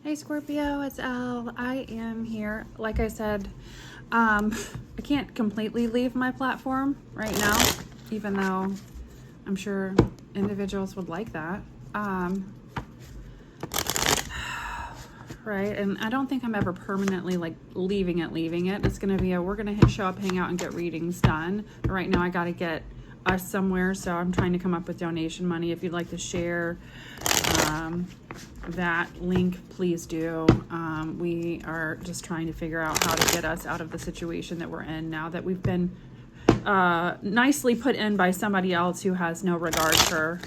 Hey Scorpio, it's Elle. I am here. Like I said, I can't completely leave my platform right now, even though I'm sure individuals would like that. Right, and I don't think I'm ever permanently like leaving it. It's gonna be we're gonna show up, hang out, and get readings done. But right now I gotta get us somewhere, so I'm trying to come up with donation money. If you'd like to share that link, please do. We are just trying to figure out how to get us out of the situation that we're in now that we've been nicely put in by somebody else who has no regard for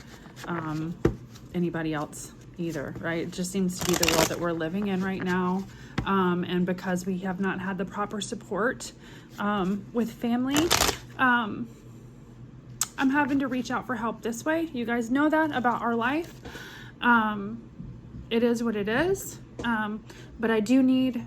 anybody else either, right? It just seems to be the world that we're living in right now. And because we have not had the proper support with family, I'm having to reach out for help this way. You guys know that about our life. It is what it is. But I do need,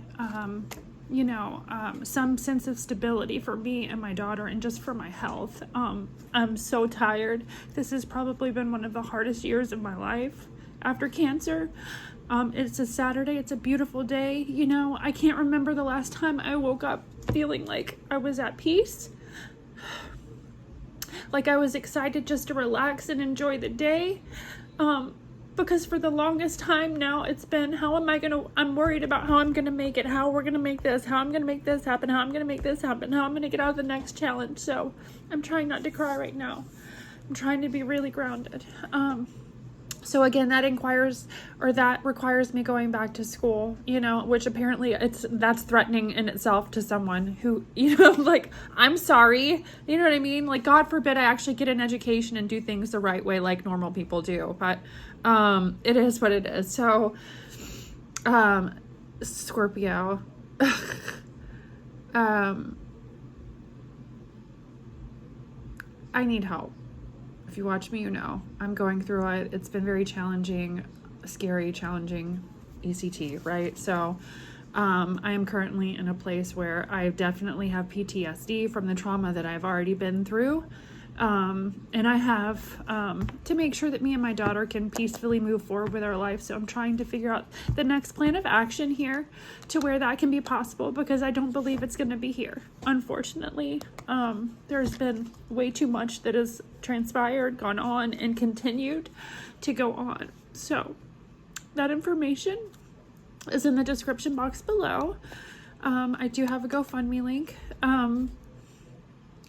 some sense of stability for me and my daughter and just for my health. I'm so tired. This has probably been one of the hardest years of my life after cancer. It's a Saturday. It's a beautiful day. You know, I can't remember the last time I woke up feeling like I was at peace. Like I was excited just to relax and enjoy the day. Because for the longest time now, it's been, I'm worried about how I'm going to make it, how we're going to make this, how I'm going to make this happen, how I'm going to make this happen, how I'm going to get out of the next challenge. So I'm trying not to cry right now. I'm trying to be really grounded. So again, that requires me going back to school, which apparently that's threatening in itself to someone who, like, I'm sorry, you know what I mean? Like, God forbid I actually get an education and do things the right way like normal people do. But it is what it is. So, Scorpio, I need help. If you watch me, you know I'm going through it. It's been very challenging, scary, challenging ECT, right? So I am currently in a place where I definitely have PTSD from the trauma that I've already been through. And I have to make sure that me and my daughter can peacefully move forward with our life. So I'm trying to figure out the next plan of action here to where that can be possible, because I don't believe it's going to be here. Unfortunately, there's been way too much that has transpired, gone on, and continued to go on. So that information is in the description box below. I do have a GoFundMe link.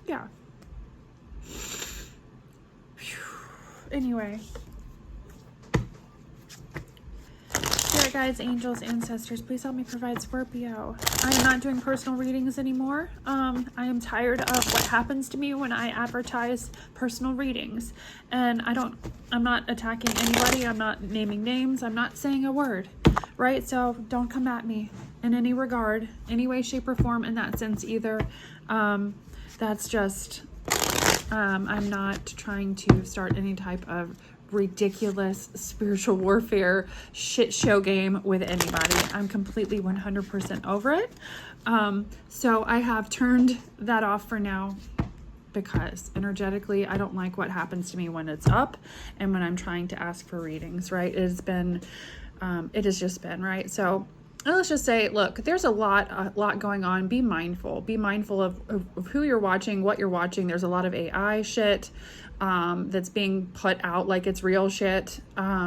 Yeah. Anyway, spirit guides, angels, ancestors, please help me provide Scorpio. I am not doing personal readings anymore. I am tired of what happens to me when I advertise personal readings, and I'm not attacking anybody. I'm not naming names. I'm not saying a word, right? So don't come at me in any regard, any way, shape, or form in that sense either. That's just, I'm not trying to start any type of ridiculous spiritual warfare shit show game with anybody. I'm completely 100% over it. So I have turned that off for now, because energetically, I don't like what happens to me when it's up and when I'm trying to ask for readings, right? It has just been, right? So let's just say, look, there's a lot going on. Be mindful of who you're watching, what you're watching. There's a lot of AI shit that's being put out like it's real shit.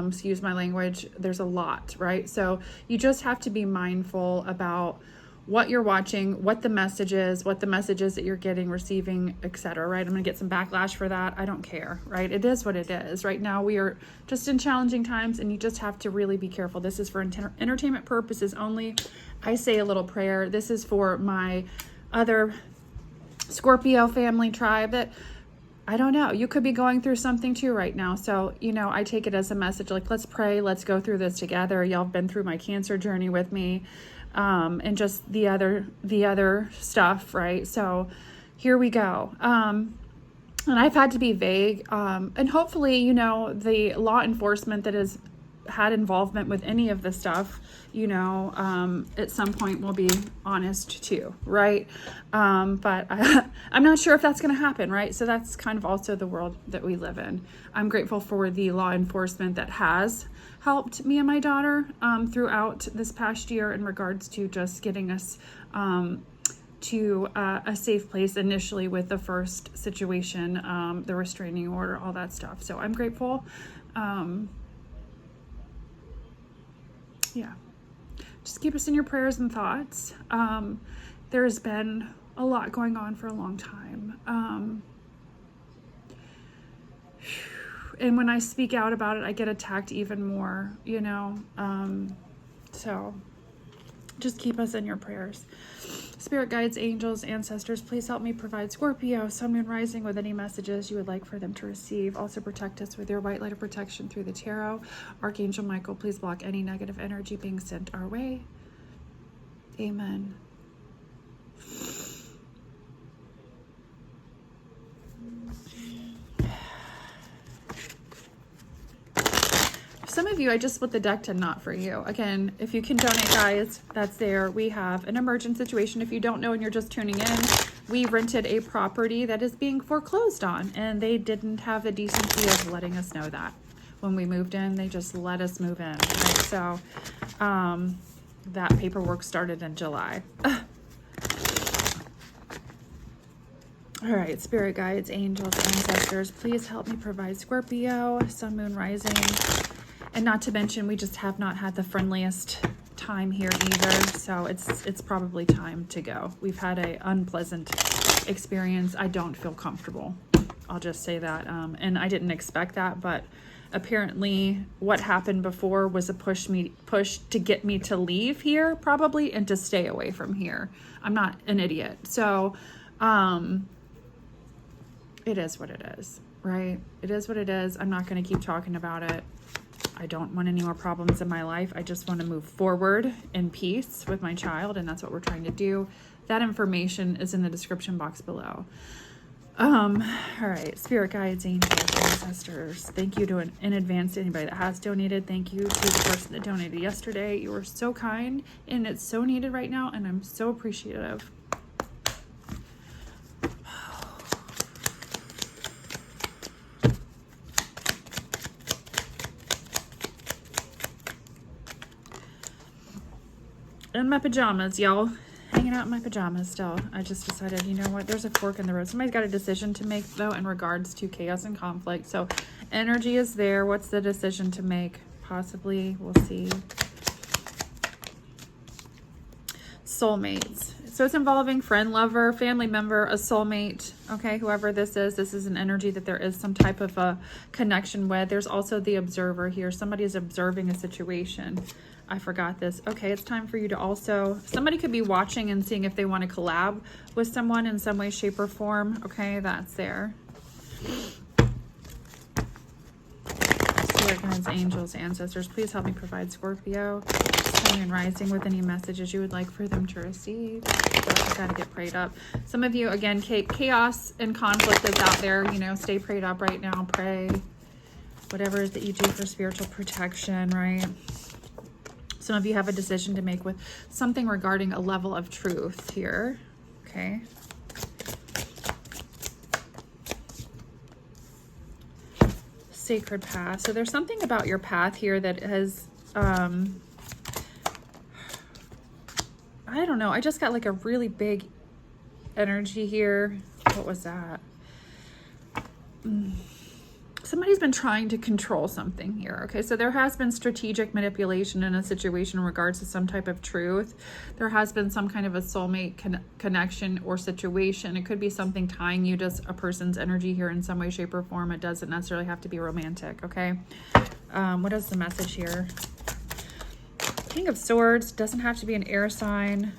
Excuse my language. There's a lot, right? So you just have to be mindful about what you're watching, what the messages that you're getting, receiving, etc. Right? I'm gonna get some backlash for that. I don't care, right? It is what it is. Right now we are just in challenging times, and you just have to really be careful. This is for entertainment purposes only. I say a little prayer. This is for my other Scorpio family tribe that, I don't know, you could be going through something too right now. So, I take it as a message, like, let's pray, let's go through this together. Y'all have been through my cancer journey with me. And just the other stuff, right? So here we go. And I've had to be vague. And hopefully, the law enforcement that has had involvement with any of the stuff, at some point will be honest too, right? But I'm not sure if that's going to happen, right? So that's kind of also the world that we live in. I'm grateful for the law enforcement that has helped me and my daughter throughout this past year in regards to just getting us to a safe place initially with the first situation, the restraining order, all that stuff. So I'm grateful. Yeah, just keep us in your prayers and thoughts. There's been a lot going on for a long time. And when I speak out about it, I get attacked even more, you know? So just keep us in your prayers. Spirit guides, angels, ancestors, please help me provide Scorpio, Sun, Moon, Rising with any messages you would like for them to receive. Also protect us with your white light of protection through the tarot. Archangel Michael, please block any negative energy being sent our way. Amen. Some of you, I just split the deck to not for you. Again, if you can donate, guys, that's there. We have an emergent situation. If you don't know and you're just tuning in, we rented a property that is being foreclosed on, and they didn't have the decency of letting us know that. When we moved in, they just let us move in, right? So that paperwork started in July. All right, spirit guides, angels, ancestors, please help me provide Scorpio, Sun, Moon, Rising. And not to mention, we just have not had the friendliest time here either. So it's probably time to go. We've had an unpleasant experience. I don't feel comfortable. I'll just say that. And I didn't expect that, but apparently what happened before was a push to get me to leave here probably and to stay away from here. I'm not an idiot. So it is what it is, right? It is what it is. I'm not going to keep talking about it. I don't want any more problems in my life. I just want to move forward in peace with my child, and that's what we're trying to do. That information is in the description box below. All right, spirit guides, angels, ancestors, thank you in advance to anybody that has donated. Thank you to the person that donated yesterday. You were so kind, and it's so needed right now, and I'm so appreciative. In my pajamas, y'all. Hanging out in my pajamas still. I just decided, you know what? There's a fork in the road. Somebody's got a decision to make, though, in regards to chaos and conflict. So energy is there. What's the decision to make? Possibly. We'll see. Soulmates. So it's involving friend, lover, family member, a soulmate. Okay, whoever this is an energy that there is some type of a connection with. There's also the observer here. Somebody is observing a situation. I forgot this. Okay, it's time for you to also, somebody could be watching and seeing if they want to collab with someone in some way, shape, or form. Okay, that's there. Spirit guides, angels, ancestors, please help me provide Scorpio, Sun, and Rising with any messages you would like for them to receive. So I gotta get prayed up. Some of you, again, chaos and conflict is out there. You know, stay prayed up right now. Pray. Whatever it is that you do for spiritual protection, right? Some of you have a decision to make with something regarding a level of truth here. Okay. Sacred path. So there's something about your path here that has, I don't know. I just got like a really big energy here. What was that? Somebody's been trying to control something here. Okay, so there has been strategic manipulation in a situation in regards to some type of truth. There has been some kind of a soulmate connection or situation. It could be something tying you to a person's energy here in some way, shape, or form. It doesn't necessarily have to be romantic, okay? What is the message here? King of Swords. Doesn't have to be an air sign.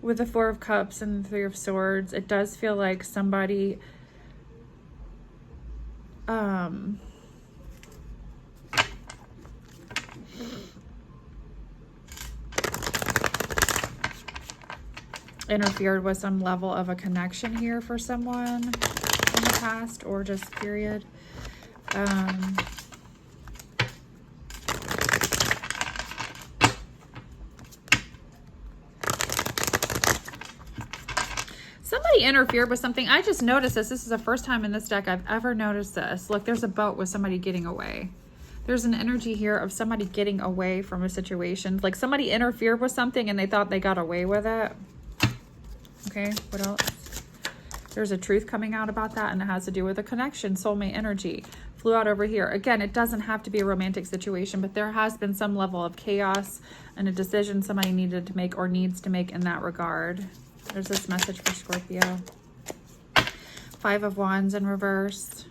With the Four of Cups and the Three of Swords, it does feel like somebody interfered with some level of a connection here for someone in the past, or just period. somebody interfered with something. I just noticed this. This is the first time in this deck I've ever noticed this. Look, there's a boat with somebody getting away. There's an energy here of somebody getting away from a situation. Like somebody interfered with something and they thought they got away with it. Okay, what else? There's a truth coming out about that, and it has to do with a connection, soulmate energy. Flew out over here. Again, it doesn't have to be a romantic situation, but there has been some level of chaos and a decision somebody needed to make or needs to make in that regard. There's this message for Scorpio. 5 of Wands in reverse.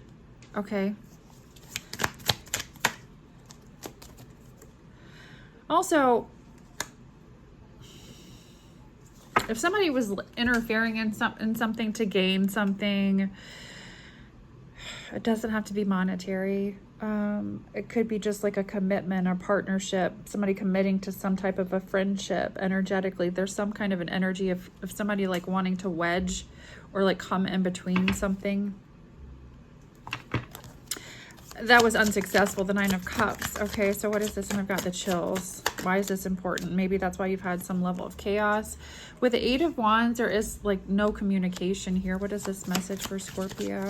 Okay. Also, if somebody was interfering in something to gain something, it doesn't have to be monetary. It could be just like a commitment or partnership, somebody committing to some type of a friendship energetically. There's some kind of an energy of somebody like wanting to wedge or like come in between something. That was unsuccessful, the 9 of Cups. Okay, so what is this? And I've got the chills. Why is this important? Maybe that's why you've had some level of chaos. With the 8 of Wands, there is like no communication here. What is this message for Scorpio?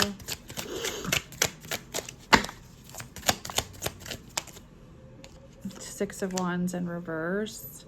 Six of Wands in reverse.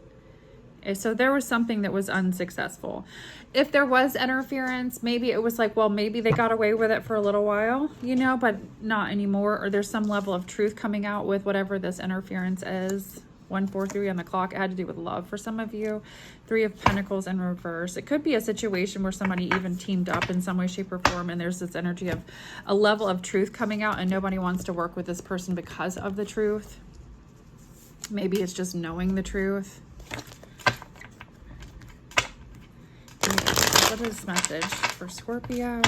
Okay, so there was something that was unsuccessful. If there was interference, maybe it was like, well, maybe they got away with it for a little while, you know, but not anymore. Or there's some level of truth coming out with whatever this interference is. 143 on the clock. It had to do with love for some of you. 3 of Pentacles in reverse. It could be a situation where somebody even teamed up in some way, shape, or form, and there's this energy of a level of truth coming out, and nobody wants to work with this person because of the truth. Maybe it's just knowing the truth. What is this message for Scorpio?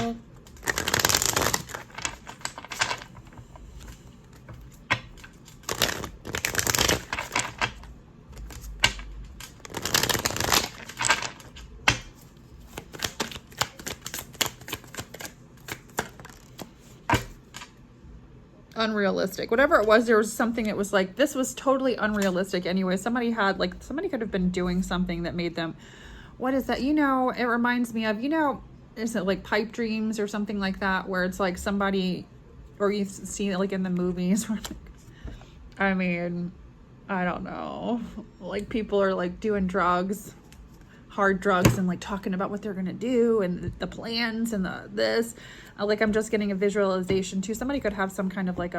Unrealistic. Whatever it was, there was something that was like, this was totally unrealistic anyway. Somebody could have been doing something that made them, what is that? You know, it reminds me of, you know, is it like pipe dreams or something like that, where it's like somebody, or you've seen it like in the movies where, like, I mean, I don't know, like people are like doing drugs, hard drugs, and like talking about what they're gonna do and the plans and this. Like I'm just getting a visualization too. Somebody could have some kind of like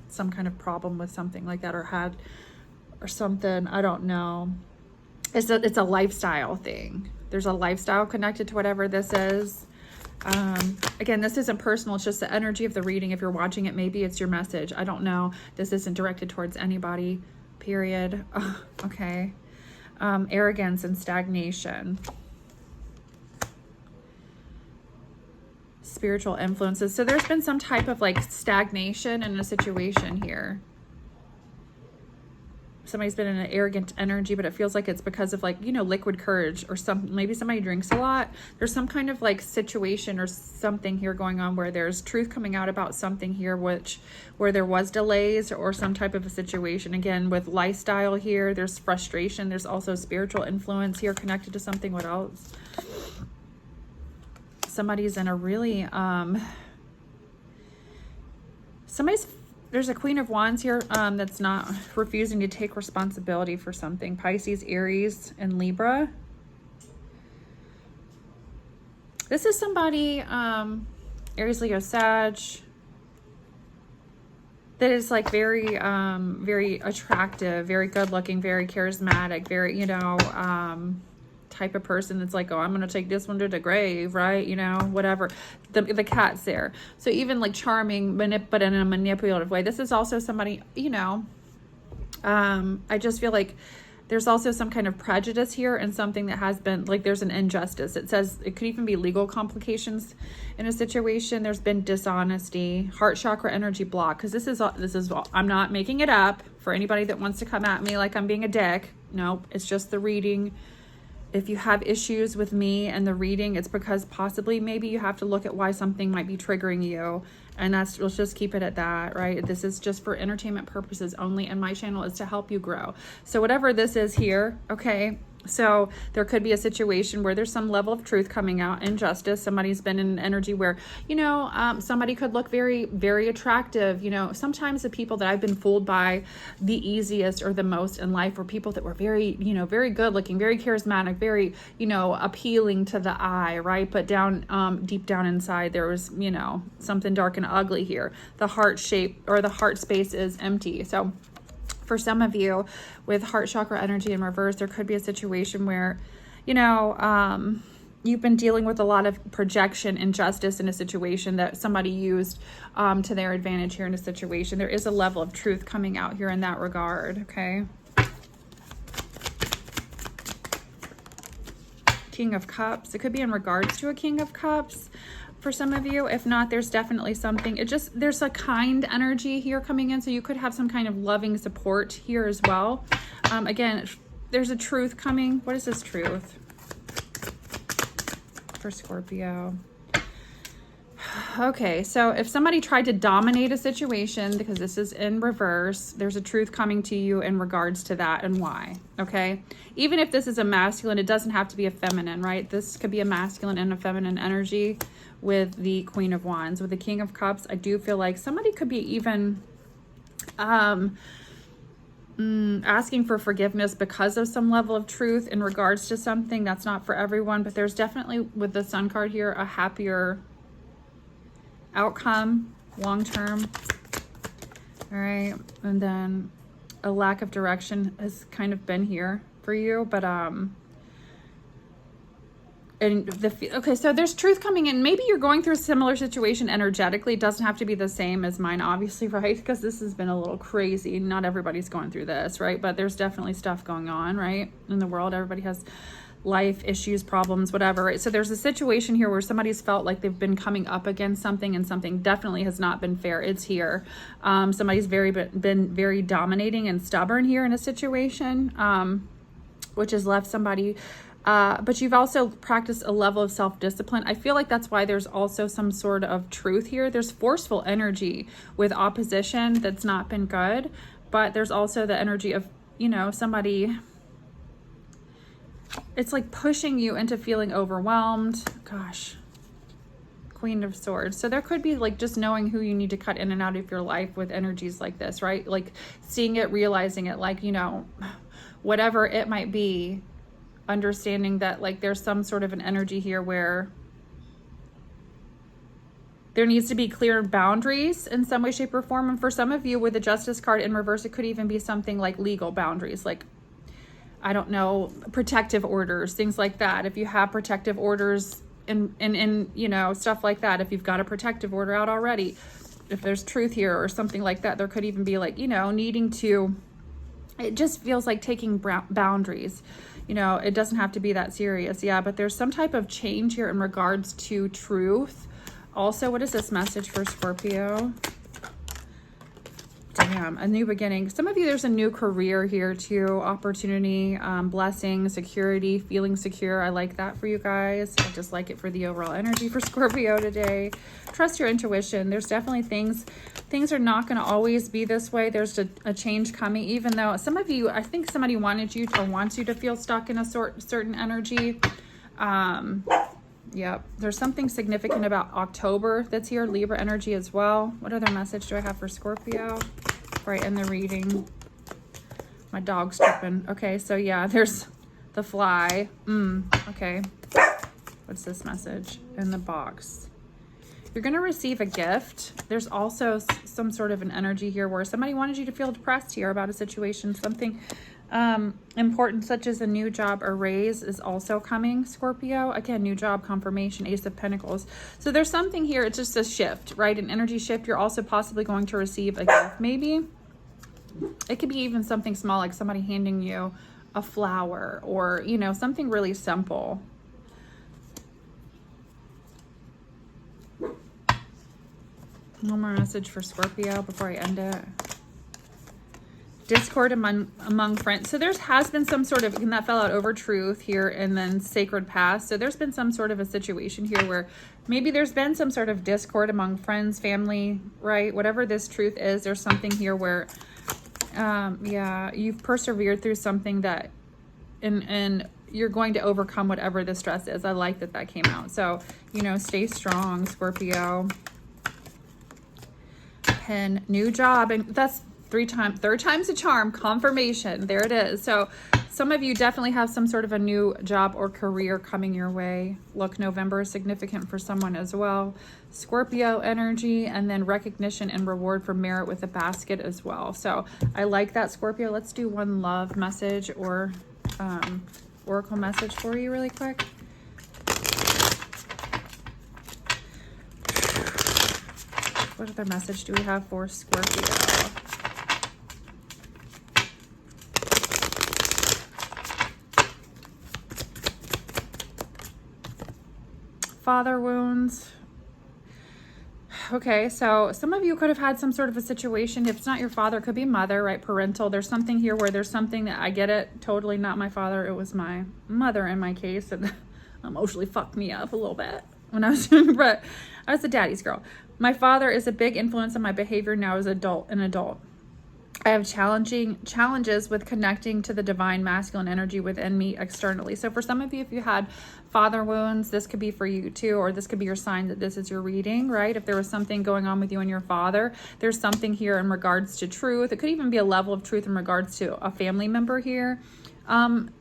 some kind of problem with something like that, or something. I don't know. It's a lifestyle thing. There's a lifestyle connected to whatever this is. Again, this isn't personal. It's just the energy of the reading. If you're watching it, maybe it's your message. I don't know. This isn't directed towards anybody, period. Okay. Arrogance and stagnation. Spiritual influences. So there's been some type of like stagnation in a situation here. Somebody's been in an arrogant energy, but it feels like it's because of like, you know, liquid courage, or maybe somebody drinks a lot. There's some kind of like situation or something here going on where there's truth coming out about something here, where there was delays or some type of a situation. Again, with lifestyle here, there's frustration. There's also spiritual influence here connected to something. What else? Somebody's in a really, there's a Queen of Wands here that's not refusing to take responsibility for something. Pisces, Aries, and Libra. This is somebody, Aries, Leo, Sag, that is like very, very attractive, very good looking, very charismatic, very, you know, type of person that's like, oh, I'm going to take this one to the grave, right? You know, whatever. The cat's there. So even like charming, but in a manipulative way. This is also somebody, you know, I just feel like there's also some kind of prejudice here, and something that has been like, there's an injustice. It says it could even be legal complications in a situation. There's been dishonesty, heart chakra energy block. Because this is I'm not making it up for anybody that wants to come at me like I'm being a dick. Nope, it's just the reading. If you have issues with me and the reading, it's because possibly maybe you have to look at why something might be triggering you. And let's just keep it at that, right? This is just for entertainment purposes only, and my channel is to help you grow. So whatever this is here, okay, So there could be a situation where there's some level of truth coming out in justice. Somebody's been in an energy where, you know, somebody could look very, very attractive. You know, sometimes the people that I've been fooled by the easiest or the most in life were people that were very, you know, very good looking, very charismatic, very, you know, appealing to the eye, right? But down, deep down inside, there was, you know, something dark and ugly here. The heart shape or the heart space is empty. So for some of you with heart chakra energy in reverse, there could be a situation where, you know, you've been dealing with a lot of projection and injustice in a situation that somebody used to their advantage here in a situation. There is a level of truth coming out here in that regard, okay? King of Cups. It could be in regards to a King of Cups for some of you. If not, there's definitely something. There's a kind energy here coming in, so you could have some kind of loving support here as well. Again, there's a truth coming. What is this truth for Scorpio? Okay, so if somebody tried to dominate a situation, because this is in reverse, there's a truth coming to you in regards to that and why, okay? Even if this is a masculine, it doesn't have to be a feminine, right? This could be a masculine and a feminine energy with the Queen of Wands. With the King of Cups, I do feel like somebody could be even asking for forgiveness because of some level of truth in regards to something. That's not for everyone, but there's definitely, with the Sun card here, a happier outcome long term. All right, and then a lack of direction has kind of been here for you, but okay, so there's truth coming in. Maybe you're going through a similar situation energetically. It doesn't have to be the same as mine, obviously, right? Because this has been a little crazy. Not everybody's going through this, right? But there's definitely stuff going on, right, in the world. Everybody has life issues, problems, whatever, right? So there's a situation here where somebody's felt like they've been coming up against something, and something definitely has not been fair. It's here. Somebody's been very dominating and stubborn here in a situation, which has left somebody. But you've also practiced a level of self-discipline. I feel like that's why there's also some sort of truth here. There's forceful energy with opposition that's not been good, but there's also the energy of, you know, somebody, it's like pushing you into feeling overwhelmed. Gosh, Queen of Swords. So there could be like just knowing who you need to cut in and out of your life with energies like this, right? Like seeing it, realizing it, like, you know, whatever it might be, understanding that like there's some sort of an energy here where there needs to be clear boundaries in some way, shape, or form. And for some of you with the Justice card in reverse, it could even be something like legal boundaries, like, I don't know, protective orders, things like that. If you have protective orders and you know, stuff like that, if you've got a protective order out already, if there's truth here or something like that, there could even be like, you know, needing to, it just feels like taking boundaries. You know, it doesn't have to be that serious. Yeah, but there's some type of change here in regards to truth. Also, what is this message for Scorpio? Damn, a new beginning. Some of you, there's a new career here too. Opportunity, blessing, security, feeling secure. I like that for you guys. I just like it for the overall energy for Scorpio today. Trust your intuition. There's definitely things are not going to always be this way. There's a change coming, even though some of you, I think somebody wanted you or wants you to feel stuck in a certain energy. Yep. There's something significant about October that's here. Libra energy as well. What other message do I have for Scorpio before I end the reading? My dog's tripping. Okay, so yeah, there's the fly. Okay. What's this message in the box? You're going to receive a gift. There's also some sort of an energy here where somebody wanted you to feel depressed here about a situation. Something important, such as a new job or raise, is also coming, Scorpio. Again, new job, confirmation, Ace of Pentacles. So there's something here. It's just a shift, right? An energy shift. You're also possibly going to receive a gift. Maybe it could be even something small, like somebody handing you a flower or, you know, something really simple. One more message for Scorpio before I end it. Discord among friends. So has been some sort of, and that fell out over truth here, and then sacred past. So there's been some sort of a situation here where maybe there's been some sort of discord among friends, family, right? Whatever this truth is, there's something here where, yeah, you've persevered through something that and you're going to overcome whatever the stress is. I like that came out. So, you know, stay strong, Scorpio. Pen, new job, and that's third time's a charm, confirmation. There it is. So some of you definitely have some sort of a new job or career coming your way. Look, November is significant for someone as well. Scorpio energy, and then recognition and reward for merit with a basket as well. So I like that, Scorpio. Let's do one love message or oracle message for you really quick. What other message do we have for Scorpio? Father wounds. Okay, so some of you could have had some sort of a situation. If it's not your father, it could be mother, right? Parental. There's something here where there's something that I get it. Totally not my father. It was my mother in my case. And emotionally fucked me up a little bit when I was doing, but I was a daddy's girl. My father is a big influence on my behavior now as an adult. I have challenges with connecting to the divine masculine energy within me externally. So for some of you, if you had father wounds, this could be for you too, or this could be your sign that this is your reading, right? If there was something going on with you and your father, there's something here in regards to truth. It could even be a level of truth in regards to a family member here.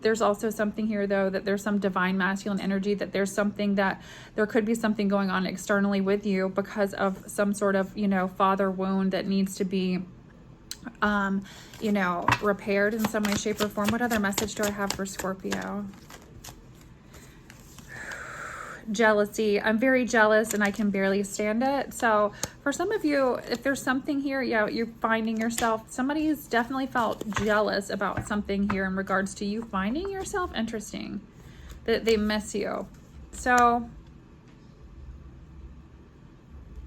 There's also something here though, that there's some divine masculine energy, that there's something that there could be something going on externally with you because of some sort of, you know, father wound that needs to be, you know, repaired in some way, shape or form. What other message do I have for Scorpio? Jealousy. I'm very jealous and I can barely stand it. So for some of you, if there's something here, yeah, you're finding yourself, somebody's definitely felt jealous about something here in regards to you finding yourself interesting, that they miss you. So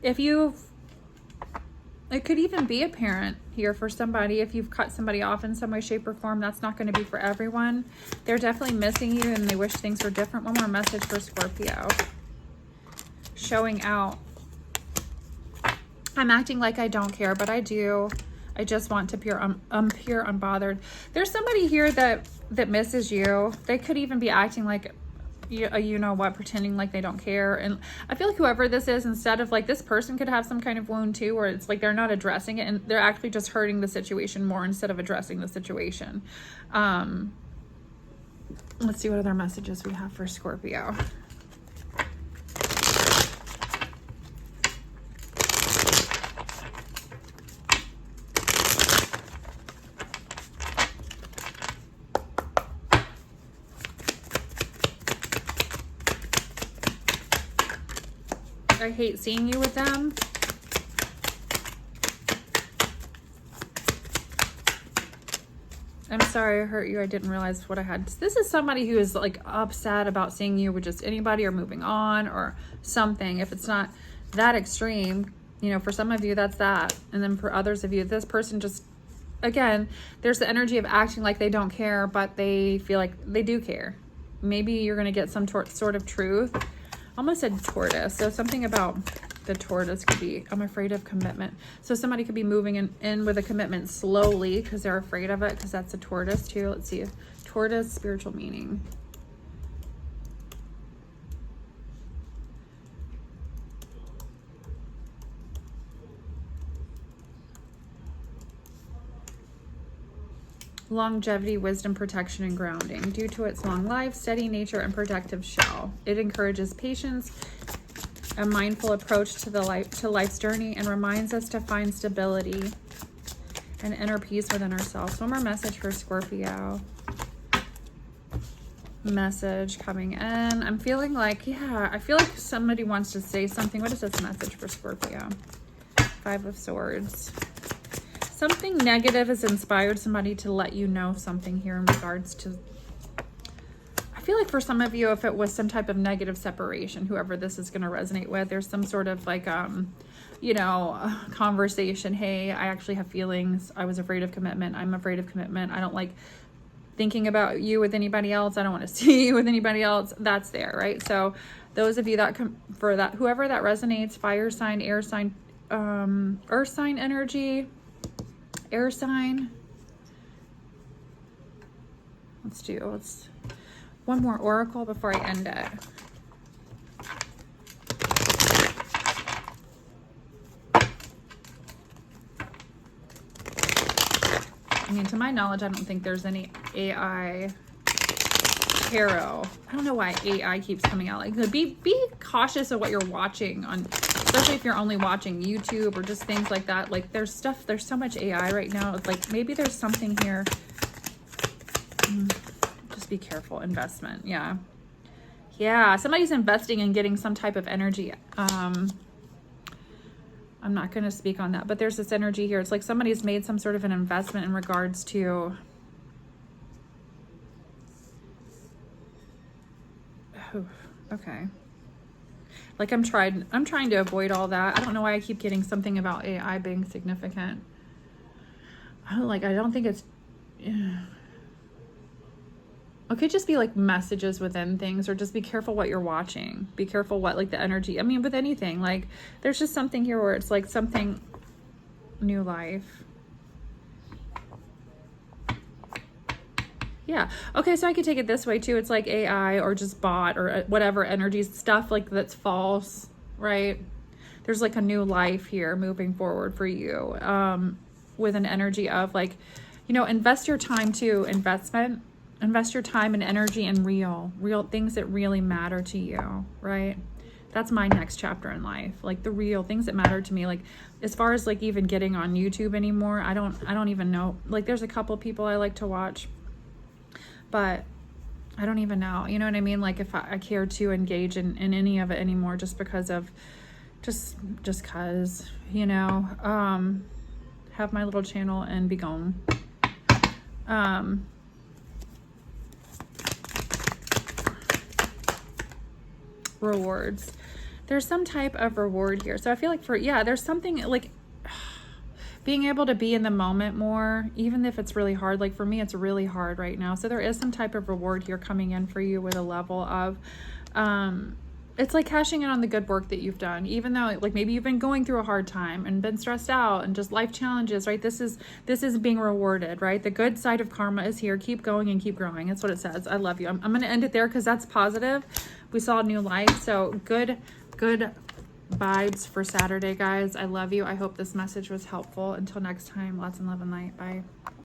if it could even be a parent here for somebody. If you've cut somebody off in some way, shape, or form, that's not going to be for everyone. They're definitely missing you and they wish things were different. One more message for Scorpio. Showing out. I'm acting like I don't care, but I do. I just want to pure unbothered. There's somebody here that misses you. They could even be acting like you know what, pretending like they don't care. And I feel like whoever this is, instead of like, this person could have some kind of wound too, where it's like they're not addressing it and they're actually just hurting the situation more instead of addressing the situation. Let's see what other messages we have for Scorpio. I hate seeing you with them. I'm sorry I hurt you. I didn't realize what I had. This is somebody who is like upset about seeing you with just anybody or moving on or something. If it's not that extreme, you know, for some of you, that's that. And then for others of you, this person just, again, there's the energy of acting like they don't care, but they feel like they do care. Maybe you're going to get some sort of truth. Almost said tortoise. So something about the tortoise could be, I'm afraid of commitment. So somebody could be moving in with a commitment slowly because they're afraid of it, because that's a tortoise too. Let's see. Tortoise, spiritual meaning. Longevity, wisdom, protection, and grounding. Due to its long life, steady nature, and protective shell, it encourages patience, a mindful approach to life's journey, and reminds us to find stability and inner peace within ourselves. One more message for Scorpio. Message coming in. I'm feeling like, yeah, I feel like somebody wants to say something. What is this message for Scorpio? 5 of Swords. Something negative has inspired somebody to let you know something here in regards to, I feel like for some of you, if it was some type of negative separation, whoever this is going to resonate with, there's some sort of like, you know, conversation. Hey, I actually have feelings. I was afraid of commitment. I'm afraid of commitment. I don't like thinking about you with anybody else. I don't want to see you with anybody else. That's there, right? So those of you that for that, whoever that resonates, fire sign, air sign, earth sign energy, air sign. Let's one more oracle before I end it. I mean, to my knowledge, I don't think there's any AI tarot. I don't know why AI keeps coming out. Like, be cautious of what you're watching on, especially if you're only watching YouTube or just things like that. Like, there's so much AI right now. It's like, maybe there's something here. Just be careful. Investment. Yeah. Yeah. Somebody's investing and getting some type of energy. I'm not going to speak on that, but there's this energy here. It's like somebody's made some sort of an investment in regards to, okay. Like I'm trying to avoid all that. I don't know why I keep getting something about AI being significant. I don't think it's, it could just be like messages within things, or just be careful what you're watching. Be careful what, like the energy. I mean, with anything, like there's just something here where it's like something, new life. Yeah. Okay. So I could take it this way too. It's like AI or just bot or whatever energy stuff like that's false, right? There's like a new life here moving forward for you, with an energy of like, invest your time too. Invest your time and energy in real things that really matter to you, right? That's my next chapter in life. Like the real things that matter to me. Like as far as like even getting on YouTube anymore, I don't even know. Like there's a couple people I like to watch, but I don't even know. You know what I mean? Like if I care to engage in any of it anymore, just because of, just cause, have my little channel and be gone. Rewards. There's some type of reward here. So I feel like there's something like being able to be in the moment more, even if it's really hard. Like for me, it's really hard right now. So there is some type of reward here coming in for you with a level of, it's like cashing in on the good work that you've done, even though like maybe you've been going through a hard time and been stressed out and just life challenges, right? This is being rewarded, right? The good side of karma is here. Keep going and keep growing. That's what it says. I love you. I'm going to end it there because that's positive. We saw a new life. So good vibes for Saturday, guys. I love you. I hope this message was helpful. Until next time, lots of love and light. Bye.